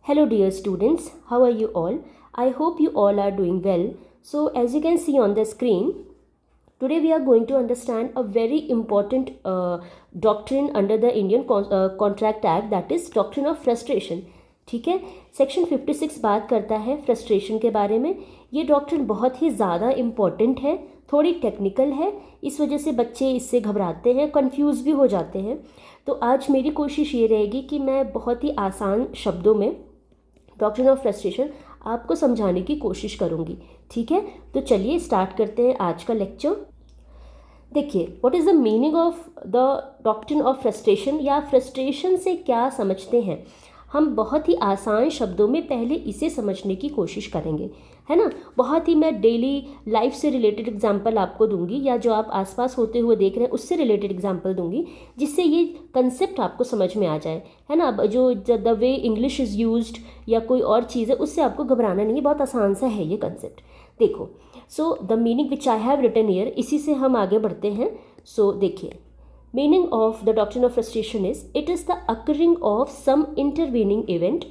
Hello dear students, how are you all? I hope you all are doing well. So as you can see on the screen, today we are going to understand a very important doctrine under the Indian Contract Act, that is doctrine of frustration. ठीक है, section 56 बात करता है frustration के बारे में. ये doctrine बहुत ही ज़्यादा इम्पॉर्टेंट है, थोड़ी टेक्निकल है, इस वजह से बच्चे इससे घबराते हैं, कंफ्यूज भी हो जाते हैं. तो आज मेरी कोशिश ये रहेगी कि मैं बहुत ही आसान शब्दों में डॉक्ट्रिन ऑफ फ्रस्ट्रेशन आपको समझाने की कोशिश करूँगी. ठीक है, तो चलिए स्टार्ट करते हैं आज का लेक्चर. देखिए, what is the meaning of the doctrine of frustration, या फ्रस्ट्रेशन से क्या समझते हैं. हम बहुत ही आसान शब्दों में पहले इसे समझने की कोशिश करेंगे, है ना. बहुत ही मैं डेली लाइफ से रिलेटेड एग्जांपल आपको दूंगी, या जो आप आसपास होते हुए देख रहे हैं उससे रिलेटेड एग्जांपल दूंगी, जिससे ये कंसेप्ट आपको समझ में आ जाए, है ना. जो the way English is used या कोई और चीज़ है उससे आपको घबराना नहीं है, बहुत आसान सा है ये कंसेप्ट. देखो, so the meaning which I have written here, इसी से हम आगे बढ़ते हैं. सो देखिए, meaning of the doctrine of frustration is it is the occurring of some intervening event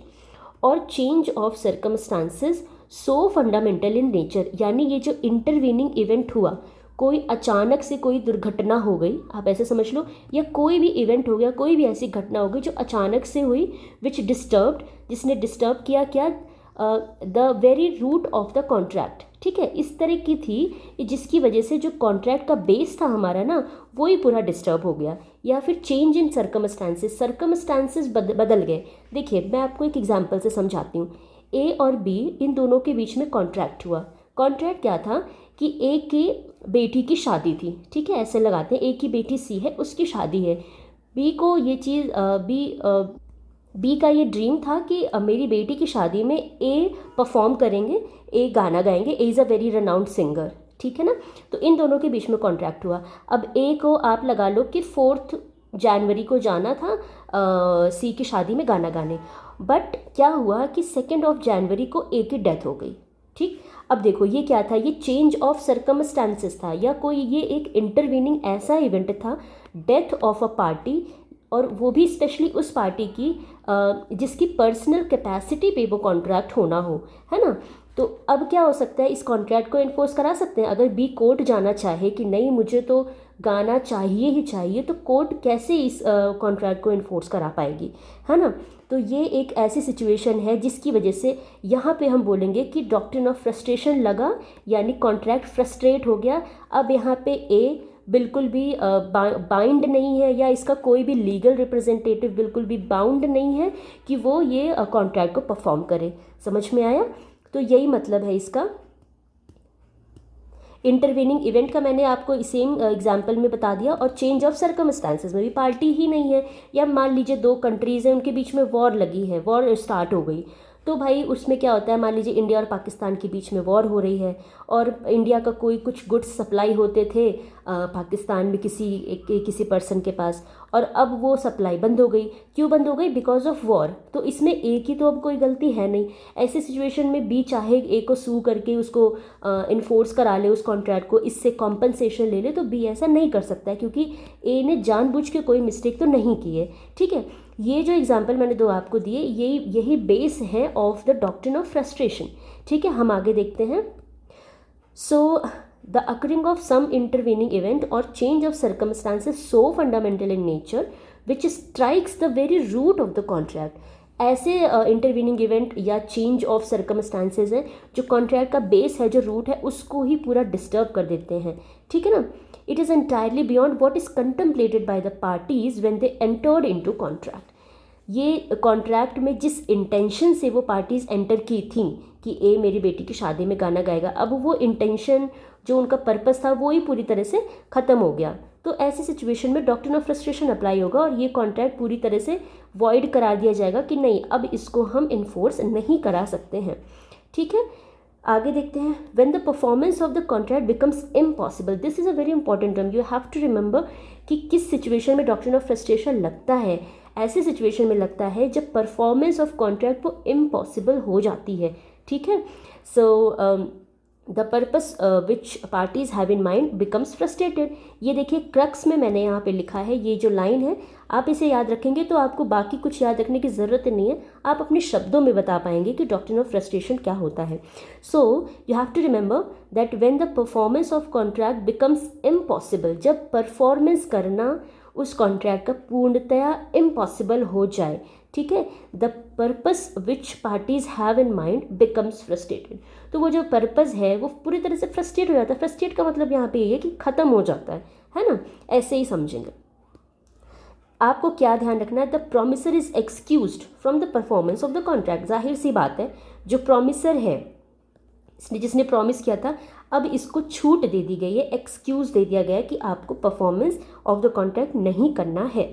or change of circumstances so fundamental in nature. यानी ये जो intervening event हुआ, कोई अचानक से कोई दुर्घटना हो गई, आप ऐसे समझ लो, या कोई भी इवेंट हो गया, कोई भी ऐसी घटना हो गई जो अचानक से हुई, विच डिस्टर्ब्ड, जिसने डिस्टर्ब किया क्या, the very root of the contract. ठीक है, इस तरह की थी जिसकी वजह से जो कॉन्ट्रैक्ट का बेस था हमारा ना, वो ही पूरा डिस्टर्ब हो गया. या फिर चेंज इन सर्कमस्टांसेस बदल गए. देखिए, मैं आपको एक एग्जांपल से समझाती हूँ. ए और बी, इन दोनों के बीच में कॉन्ट्रैक्ट हुआ. कॉन्ट्रैक्ट क्या था कि ए की बेटी की शादी थी. ठीक है, ऐसे लगाते हैं, ए की बेटी सी है, उसकी शादी है. बी को ये चीज़ बी का ये ड्रीम था कि मेरी बेटी की शादी में ए परफॉर्म करेंगे, ए गाना गाएंगे, A is a very renowned singer. ठीक है ना. तो इन दोनों के बीच में कॉन्ट्रैक्ट हुआ. अब ए को आप लगा लो कि 4 जनवरी को जाना था सी की शादी में गाना गाने, बट क्या हुआ कि 2 जनवरी को ए की डेथ हो गई. ठीक, अब देखो ये क्या था, ये चेंज ऑफ सर्कमस्टांसेस था, या कोई ये एक इंटरवीनिंग ऐसा इवेंट था, डेथ ऑफ अ पार्टी, और वो भी स्पेशली उस पार्टी की जिसकी पर्सनल कैपेसिटी पे वो कॉन्ट्रैक्ट होना हो, है ना. तो अब क्या हो सकता है, इस कॉन्ट्रैक्ट को इन्फोर्स करा सकते हैं. अगर बी कोर्ट जाना चाहे कि नहीं मुझे तो गाना चाहिए ही चाहिए, तो कोर्ट कैसे इस कॉन्ट्रैक्ट को इन्फोर्स करा पाएगी, है ना. तो ये एक ऐसी सिचुएशन है जिसकी वजह से यहाँ पे हम बोलेंगे कि डॉक्ट्रिन ऑफ फ्रस्ट्रेशन लगा, यानी कॉन्ट्रैक्ट फ्रस्ट्रेट हो गया. अब यहाँ पे ए बिल्कुल भी बाइंड नहीं है, या इसका कोई भी लीगल रिप्रेजेंटेटिव बिल्कुल भी बाउंड नहीं है कि वो ये कॉन्ट्रैक्ट को परफॉर्म करे. समझ में आया. तो यही मतलब है इसका. इंटरवीनिंग इवेंट का मैंने आपको सेम एग्जांपल में बता दिया. और चेंज ऑफ सर्कमस्टांसेस में भी पार्टी ही नहीं है, या मान लीजिए 2 कंट्रीज़ हैं, उनके बीच में वॉर लगी है, वॉर स्टार्ट हो गई. तो भाई उसमें क्या होता है, मान लीजिए इंडिया और पाकिस्तान के बीच में वॉर हो रही है, और इंडिया का कोई कुछ गुड्स सप्लाई होते थे पाकिस्तान में किसी पर्सन के पास, और अब वो सप्लाई बंद हो गई. क्यों बंद हो गई? Because of war. तो इसमें ए की तो अब कोई गलती है नहीं. ऐसी सिचुएशन में बी चाहे ए को सू करके उसको इन्फोर्स करा ले, उस कॉन्ट्रैक्ट को, इससे कॉम्पनसेशन ले ले, तो बी ऐसा नहीं कर सकता है, क्योंकि ए ने जानबूझ के कोई मिस्टेक तो नहीं की है. ठीक है, ये जो एग्जाम्पल मैंने 2 आपको दिए, यही बेस है of the doctrine of frustration. ठीक है, हम आगे देखते हैं. So the occurring of some intervening event और change of circumstances so fundamental in nature which strikes the very root of the contract. ऐसे इंटरवीनिंग इवेंट या चेंज ऑफ सर्कमस्टांसेस हैं जो कॉन्ट्रैक्ट का बेस है, जो रूट है, उसको ही पूरा डिस्टर्ब कर देते हैं. ठीक है ना. It is entirely beyond what is contemplated by the parties when they entered into contract. ये कॉन्ट्रैक्ट में जिस इंटेंशन से वो पार्टीज़ एंटर की थी कि ए मेरी बेटी की शादी में गाना गाएगा, अब वो इंटेंशन जो उनका पर्पस था वो ही पूरी तरह से ख़त्म हो गया. तो ऐसी सिचुएशन में डॉक्ट्रिन ऑफ फ्रस्ट्रेशन अप्लाई होगा, और ये कॉन्ट्रैक्ट पूरी तरह से वॉइड करा दिया जाएगा कि नहीं, अब इसको हम इन्फोर्स नहीं करा सकते हैं. ठीक है, आगे देखते हैं. When the performance of the contract becomes impossible, this is a very important term, you have to remember कि किस सिचुएशन में डॉक्ट्रिन ऑफ फ्रस्ट्रेशन लगता है. ऐसे सिचुएशन में लगता है जब परफॉर्मेंस ऑफ कॉन्ट्रैक्ट वो इम्पॉसिबल हो जाती है. ठीक है. So the purpose which parties have in mind becomes frustrated. ये देखिए क्रक्स में मैंने यहाँ पे लिखा है, ये जो लाइन है आप इसे याद रखेंगे तो आपको बाकी कुछ याद रखने की ज़रूरत नहीं है, आप अपने शब्दों में बता पाएंगे कि डॉक्ट्रिन ऑफ फ्रस्ट्रेशन क्या होता है। So you have to remember that when the performance of contract becomes impossible, जब परफॉर्मेंस करना उस कॉन्ट्रैक्ट का पूर्णतया इम्पॉसिबल हो जाए, ठीक है, the purpose which parties have in mind becomes frustrated. तो वो जो पर्पस है वो पूरी तरह से फ्रस्ट्रेट हो जाता है। फ्रस्ट्रेट का मतलब यहाँ पे ये है कि ख़त्म हो जाता है ना, ऐसे ही समझेंगे। आपको क्या ध्यान रखना है, the promisor is excused from the performance of the contract. जाहिर सी बात है, जो प्रोमिसर है, जिसने प्रॉमिस किया था, अब इसको छूट दे दी गई है, एक्सक्यूज़ दे दिया गया है कि आपको परफॉर्मेंस ऑफ द कॉन्ट्रैक्ट नहीं करना है।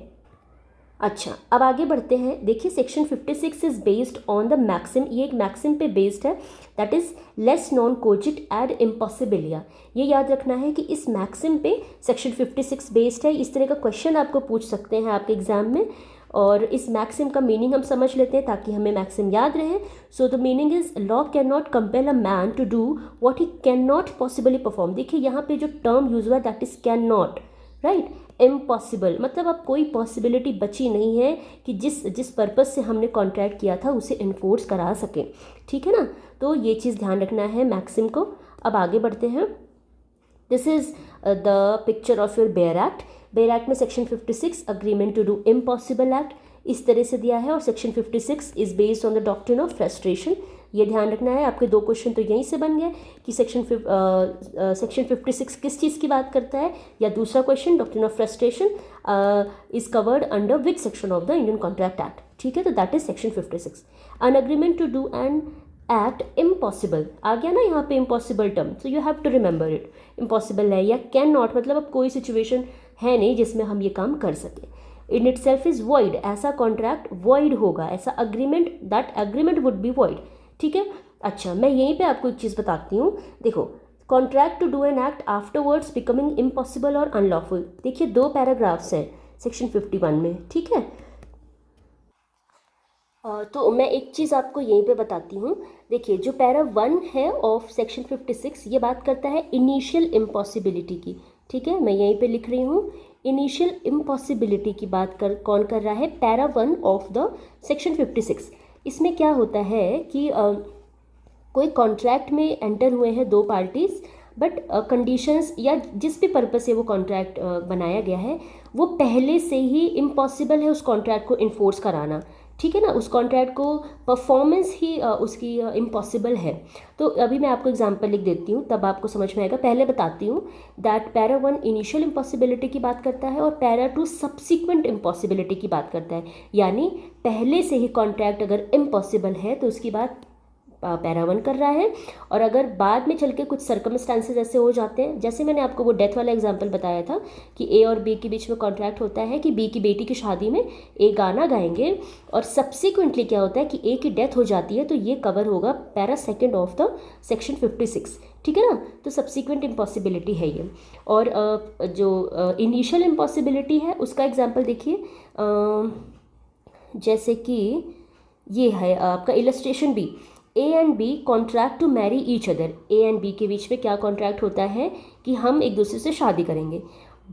अच्छा, अब आगे बढ़ते हैं। देखिए section 56 is based on the maxim, ये एक मैक्सिम पे बेस्ड है, that is lex non cogit ad impossibilia. ये याद रखना है कि इस मैक्सिम पे सेक्शन 56 बेस्ड है। इस तरह का क्वेश्चन आपको पूछ सकते हैं आपके एग्जाम में, और इस मैक्सिम का मीनिंग हम समझ लेते हैं ताकि हमें मैक्सिम याद रहे। So the meaning is law can not compel a man to do what he can not possibly perform. देखिए यहाँ पे जो टर्म यूज हुआ है that is can not, right, impossible, मतलब अब कोई पॉसिबिलिटी बची नहीं है कि जिस पर्पज़ से हमने कॉन्ट्रैक्ट किया था उसे इन्फोर्स करा सकें, ठीक है ना। तो ये चीज़ ध्यान रखना है मैक्सिम को। अब आगे बढ़ते हैं। This is the picture of your bare act. Bare act में section 56 agreement to do impossible act इस तरह से दिया है, और section 56 is based on the doctrine of frustration. ये ध्यान रखना है। आपके दो क्वेश्चन तो यहीं से बन गए कि सेक्शन 56 किस चीज़ की बात करता है, या दूसरा question doctrine of frustration is covered under which section of the Indian contract act, ठीक है। तो that is section 56। An agreement to do an act impossible, आ गया ना यहाँ पे impossible term, so you have to remember it. Impossible है या कैन नॉट, मतलब अब कोई सिचुएशन है नहीं जिसमें हम ये काम कर सकें। In it self is void, ऐसा कॉन्ट्रैक्ट वॉइड होगा, ऐसा agreement, that agreement would be void, ठीक है। अच्छा, मैं यहीं पे आपको एक चीज़ बताती हूँ। देखो, contract to do an act afterwards becoming impossible और अनलॉफुल, देखिए दो पैराग्राफ्स हैं सेक्शन 51 में, ठीक है। तो मैं एक चीज़ आपको यहीं पे बताती हूँ। देखिए जो पैरा 1 है ऑफ सेक्शन 56 ये बात करता है इनिशियल इम्पॉसिबिलिटी की, ठीक है। मैं यहीं पे लिख रही हूँ, इनिशियल इम्पॉसिबिलिटी की बात कौन कर रहा है, पैरा 1 ऑफ द सेक्शन 56। इसमें क्या होता है कि कोई कॉन्ट्रैक्ट में एंटर हुए हैं दो पार्टीज़, बट कंडीशंस या जिस भी पर्पस से वो कॉन्ट्रैक्ट बनाया गया है वो पहले से ही इम्पॉसिबल है उस कॉन्ट्रैक्ट को इन्फोर्स कराना, ठीक है ना। उस कॉन्ट्रैक्ट को परफॉर्मेंस ही उसकी इम्पॉसिबल है। तो अभी मैं आपको एग्जांपल लिख देती हूँ तब आपको समझ में आएगा। पहले बताती हूँ दैट पैरा 1 इनिशियल इम्पॉसिबिलिटी की बात करता है और पैरा 2 सब्सिक्वेंट इम्पॉसिबिलिटी की बात करता है। यानी पहले से ही कॉन्ट्रैक्ट अगर इम्पॉसिबल है तो उसकी बात पैरा 1 कर रहा है, और अगर बाद में चल के कुछ सर्कमस्टांसेस ऐसे हो जाते हैं, जैसे मैंने आपको वो डेथ वाला एग्जांपल बताया था कि ए और बी के बीच में कॉन्ट्रैक्ट होता है कि बी की बेटी की शादी में ए गाना गाएंगे, और सब्सिक्वेंटली क्या होता है कि ए की डेथ हो जाती है, तो ये कवर होगा पैरा 2 ऑफ द सेक्शन 56, ठीक है ना। तो सब्सिक्वेंट इम्पॉसिबिलिटी है ये। और जो इनिशियल इम्पॉसिबिलिटी है उसका एग्जाम्पल देखिए, जैसे कि ये है आपका illustration B, A and B contract to marry each other. A and B के बीच में क्या कॉन्ट्रैक्ट होता है कि हम एक दूसरे से शादी करेंगे।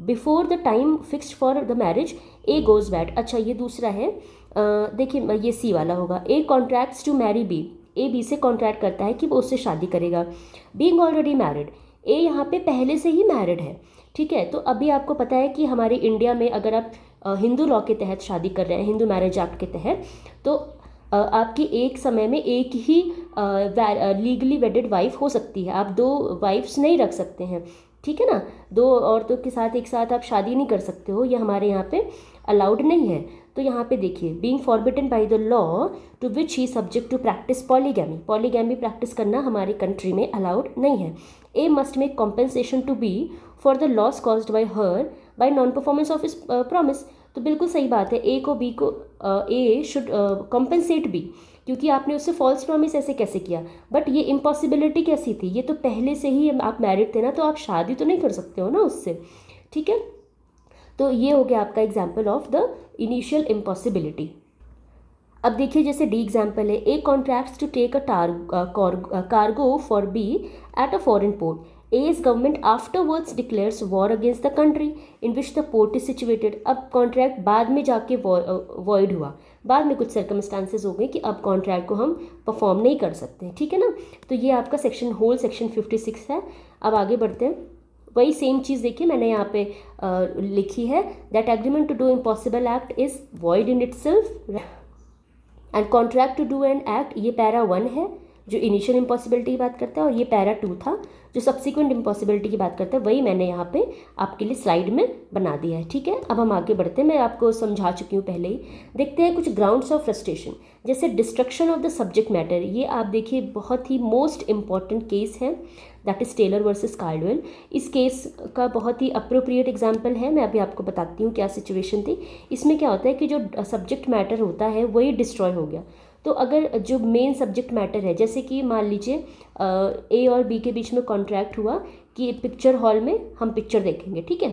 Before the time fixed for the marriage A goes bad. अच्छा, ये दूसरा है, देखिए ये सी वाला होगा। A contracts to marry B, A B से कॉन्ट्रैक्ट करता है कि वो उससे शादी करेगा। बीइंग ऑलरेडी मैरिड, ए यहाँ पे पहले से ही मैरिड है, ठीक है। तो अभी आपको पता है कि हमारे इंडिया में अगर आप हिंदू लॉ के तहत शादी कर रहे हैं, हिंदू मैरिज एक्ट के तहत, तो आपकी एक समय में एक ही लीगली वेडेड वाइफ हो सकती है। आप दो वाइफ्स नहीं रख सकते हैं, ठीक है ना। दो औरतों के साथ एक साथ आप शादी नहीं कर सकते हो, ये हमारे यहाँ पे अलाउड नहीं है। तो यहाँ पे देखिए, being forbidden by the law to which he subject to practice polygamy, polygamy practice करना हमारे कंट्री में अलाउड नहीं है। A must make compensation to B for the loss caused by her by non performance of his promise. तो बिल्कुल सही बात है, ए को बी को ए शुड कॉम्पेंसेट बी, क्योंकि आपने उससे फॉल्स प्रॉमिस ऐसे कैसे किया। बट ये इम्पॉसिबिलिटी कैसी थी, ये तो पहले से ही आप मैरिड थे ना, तो आप शादी तो नहीं कर सकते हो ना उससे, ठीक है। तो ये हो गया आपका example of the initial impossibility. अब देखिए जैसे डी एग्जाम्पल है, A contracts to take a cargo for B at a foreign port. A's government afterwards declares war against the country in which the port is situated। अब contract बाद में जाके void हुआ, बाद में कुछ सर्कमस्टांसेस हो गए कि अब कॉन्ट्रैक्ट को हम परफॉर्म नहीं कर सकते, ठीक है ना। तो ये आपका सेक्शन होल सेक्शन 56 है। अब आगे बढ़ते हैं, वही सेम चीज़ देखिए मैंने यहाँ पे लिखी है, that agreement to do impossible act is void in itself and contract to do an act, ये पैरा 1 है जो इनिशियल इम्पॉसिबिलिटी की बात करता है, और ये पैरा 2 था जो सब्सिक्वेंट इम्पॉसिबिलिटी की बात करता है। वही मैंने यहाँ पे आपके लिए स्लाइड में बना दिया है, ठीक है। अब हम आगे बढ़ते हैं, मैं आपको समझा चुकी हूँ पहले ही। देखते हैं कुछ ग्राउंड्स ऑफ फ्रस्ट्रेशन, जैसे destruction of the subject matter. ये आप देखिए बहुत ही मोस्ट इंपॉर्टेंट केस है, that is Taylor versus Cardwell. इस केस का बहुत ही अप्रोप्रिएट एग्जाम्पल है, मैं अभी आपको बताती हूँ क्या सिचुएशन थी। इसमें क्या होता है कि जो सब्जेक्ट मैटर होता है वही डिस्ट्रॉय हो गया। तो अगर जो मेन सब्जेक्ट मैटर है, जैसे कि मान लीजिए ए और बी के बीच में कॉन्ट्रैक्ट हुआ कि पिक्चर हॉल में हम पिक्चर देखेंगे, ठीक है।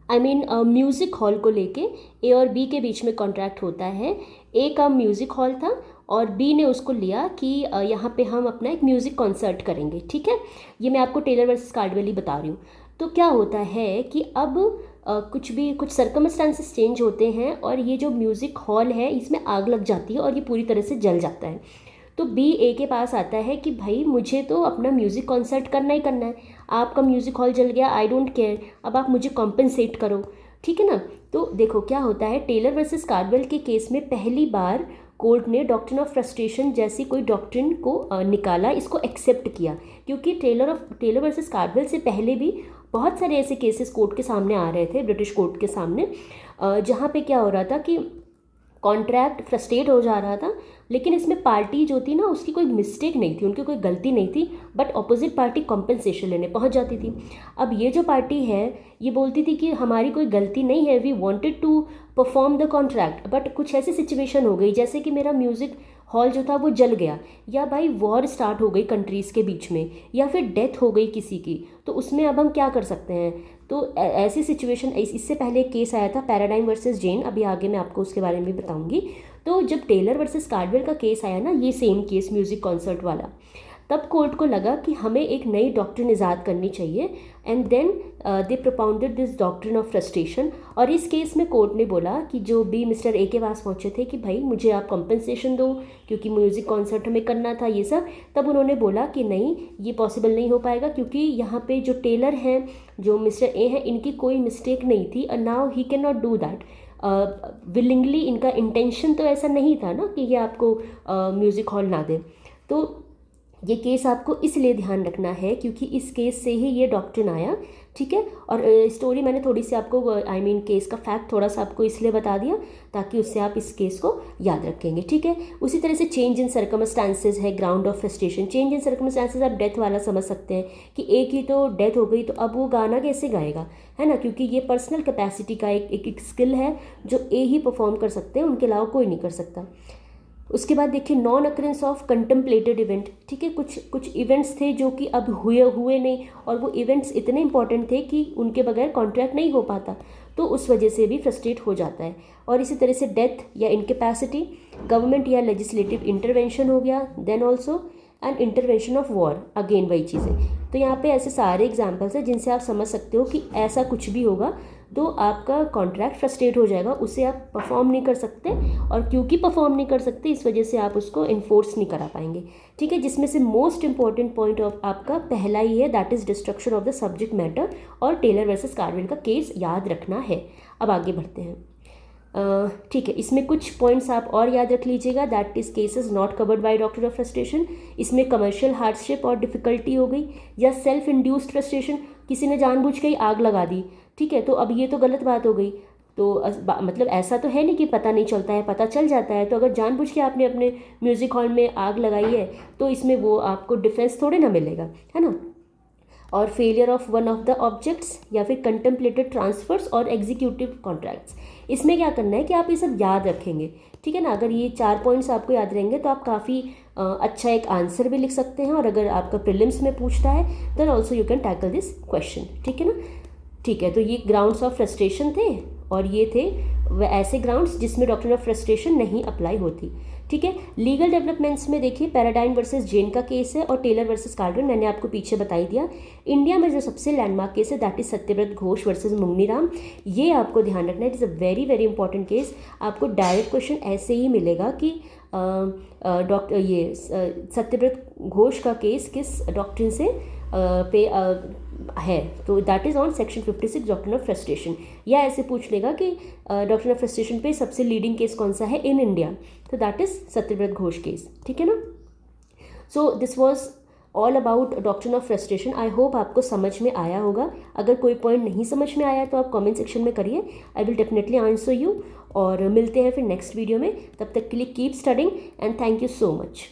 आई मीन म्यूज़िक हॉल को लेके ए और बी के बीच में कॉन्ट्रैक्ट होता है। ए का म्यूज़िक हॉल था और बी ने उसको लिया कि यहाँ पे हम अपना एक म्यूज़िक कॉन्सर्ट करेंगे, ठीक है। ये मैं आपको टेलर वर्सेस कार्डवेल ही बता रही हूँ। तो क्या होता है कि अब कुछ सर्कमस्टांसेस चेंज होते हैं और ये जो म्यूज़िक हॉल है इसमें आग लग जाती है और ये पूरी तरह से जल जाता है। तो बी ए के पास आता है कि भाई मुझे तो अपना म्यूज़िक कॉन्सर्ट करना ही करना है, आपका म्यूज़िक हॉल जल गया, आई डोंट केयर, अब आप मुझे कॉम्पनसेट करो, ठीक है ना। तो देखो क्या होता है, टेलर वर्सेस कार्डवेल के केस में पहली बार कोर्ट ने डॉक्ट्रिन ऑफ फ्रस्ट्रेशन जैसी कोई डॉक्ट्रिन को निकाला, इसको एक्सेप्ट किया, क्योंकि टेलर वर्सेस कार्डवेल से पहले भी बहुत सारे ऐसे केसेस कोर्ट के सामने आ रहे थे, ब्रिटिश कोर्ट के सामने, जहाँ पे क्या हो रहा था कि कॉन्ट्रैक्ट फ्रस्ट्रेट हो जा रहा था, लेकिन इसमें पार्टी जो थी ना उसकी कोई मिस्टेक नहीं थी, उनकी कोई गलती नहीं थी, बट ऑपोजिट पार्टी कॉम्पनसेशन लेने पहुंच जाती थी। अब ये जो पार्टी है ये बोलती थी कि हमारी कोई गलती नहीं है, we wanted to perform the contract, but कुछ ऐसी सिचुएशन हो गई जैसे कि मेरा म्यूज़िक हॉल जो था वो जल गया, या भाई वॉर स्टार्ट हो गई कंट्रीज़ के बीच में, या फिर डेथ हो गई किसी की, तो उसमें अब हम क्या कर सकते हैं। तो ऐसी सिचुएशन, इससे पहले एक केस आया था पैराडाइम वर्सेस जेन, अभी आगे मैं आपको उसके बारे में भी बताऊंगी। तो जब टेलर वर्सेस कार्डवेल का केस आया ना, ये सेम केस म्यूज़िक कॉन्सर्ट वाला, तब कोर्ट को लगा कि हमें एक नई डॉक्ट्रिन ईजाद करनी चाहिए, and then they propounded this doctrine of frustration. और इस केस में कोर्ट ने बोला कि जो बी मिस्टर ए के पास पहुंचे थे कि भाई मुझे आप कॉम्पनसेशन दो क्योंकि म्यूज़िक कॉन्सर्ट हमें करना था ये सब, तब उन्होंने बोला कि नहीं ये पॉसिबल नहीं हो पाएगा, क्योंकि यहाँ पे जो टेलर हैं, जो मिस्टर ए हैं, इनकी कोई मिस्टेक नहीं थी, और now he can not do that willingly. इनका इंटेंशन तो ऐसा नहीं था ना कि ये आपको म्यूज़िक हॉल ना दे। तो ये केस आपको इसलिए ध्यान रखना है क्योंकि इस केस से ही ये डॉक्ट्रिन आया, ठीक है। और स्टोरी मैंने थोड़ी सी आपको केस का फैक्ट थोड़ा सा आपको इसलिए बता दिया ताकि उससे आप इस केस को याद रखेंगे, ठीक है। उसी तरह से चेंज इन सर्कमस्टांसेस है ground of frustration. Change in circumstances आप डेथ वाला समझ सकते हैं कि एक ही तो डेथ हो गई, तो अब वो गाना कैसे गाएगा, है ना, क्योंकि ये पर्सनल कैपेसिटी का एक स्किल है जो ए ही परफॉर्म कर सकते हैं, उनके अलावा कोई नहीं कर सकता। उसके बाद देखिए non occurrence of contemplated event, ठीक है। कुछ इवेंट्स थे जो कि अब हुए नहीं, और वो इवेंट्स इतने इंपॉर्टेंट थे कि उनके बगैर कॉन्ट्रैक्ट नहीं हो पाता, तो उस वजह से भी फ्रस्ट्रेट हो जाता है। और इसी तरह से डेथ या इनकेपेसिटी, गवर्नमेंट या लेजिस्लेटिव इंटरवेंशन हो गया, then also and intervention of war, again वही चीज़ें। तो यहाँ पे ऐसे सारे एग्जाम्पल्स हैं जिनसे आप समझ सकते हो कि ऐसा कुछ भी होगा तो आपका कॉन्ट्रैक्ट फ्रस्ट्रेट हो जाएगा, उसे आप परफॉर्म नहीं कर सकते, और क्योंकि परफॉर्म नहीं कर सकते इस वजह से आप उसको इन्फोर्स नहीं करा पाएंगे, ठीक है। जिसमें से मोस्ट इंपॉर्टेंट पॉइंट ऑफ आपका पहला ही है, that is destruction of the subject matter, और टेलर वर्सेस कार्डवेल का केस याद रखना है। अब आगे बढ़ते हैं, ठीक है। इसमें कुछ पॉइंट्स आप और याद रख लीजिएगा, that is cases not covered by doctrine of frustration. इसमें कमर्शियल हार्डशिप और डिफिकल्टी हो गई, या सेल्फ इंड्यूस्ड फ्रस्ट्रेशन, किसी ने जानबूझ के ही आग लगा दी, ठीक है। तो अब ये तो गलत बात हो गई, तो मतलब ऐसा तो है नहीं कि पता नहीं चलता है, पता चल जाता है। तो अगर जानबूझ के आपने अपने म्यूज़िक हॉल में आग लगाई है तो इसमें वो आपको डिफेंस थोड़े ना मिलेगा, है ना। और failure of one of the objects, या फिर कंटेम्पलेटेड ट्रांसफर्स और एग्जीक्यूटिव कॉन्ट्रैक्ट्स। इसमें क्या करना है कि आप ये सब याद रखेंगे, ठीक है ना। अगर ये 4 पॉइंट्स आपको याद रहेंगे तो आप काफ़ी अच्छा एक आंसर भी लिख सकते हैं, और अगर आपका प्रीलिम्स में पूछता है then also you can tackle this question, ठीक है ना। ठीक है, तो ये ग्राउंड्स ऑफ फ्रस्ट्रेशन थे, और ये थे ऐसे ग्राउंड्स जिसमें डॉक्ट्रिन ऑफ फ्रस्ट्रेशन नहीं अप्लाई होती। ठीक है, लीगल डेवलपमेंट्स में देखिए पैराडाइन वर्सेस जेन का केस है और टेलर वर्सेस कार्डन, मैंने आपको पीछे बता ही दिया। इंडिया में जो सबसे लैंडमार्क केस है that is Satyabrata Ghose versus Mugneeram, ये आपको ध्यान रखना है, it is a very very important case. आपको डायरेक्ट क्वेश्चन ऐसे ही मिलेगा कि डॉक्टर ये सत्यव्रत घोष का केस किस डॉक्ट्रिन से पे है, तो that is on section 56 doctrine of frustration. या ऐसे पूछ लेगा कि डॉक्ट्रिन ऑफ फ्रस्ट्रेशन पे सबसे लीडिंग केस कौन सा है इन इंडिया, तो that is Satyabrata Ghosh case. ठीक है ना। So this was all about doctrine of frustration. I hope आपको समझ में आया होगा। अगर कोई पॉइंट नहीं समझ में आया तो आप कमेंट सेक्शन में करिए, I will definitely answer you. और मिलते हैं फिर नेक्स्ट वीडियो में, तब तक के लिए keep studying and thank you so much.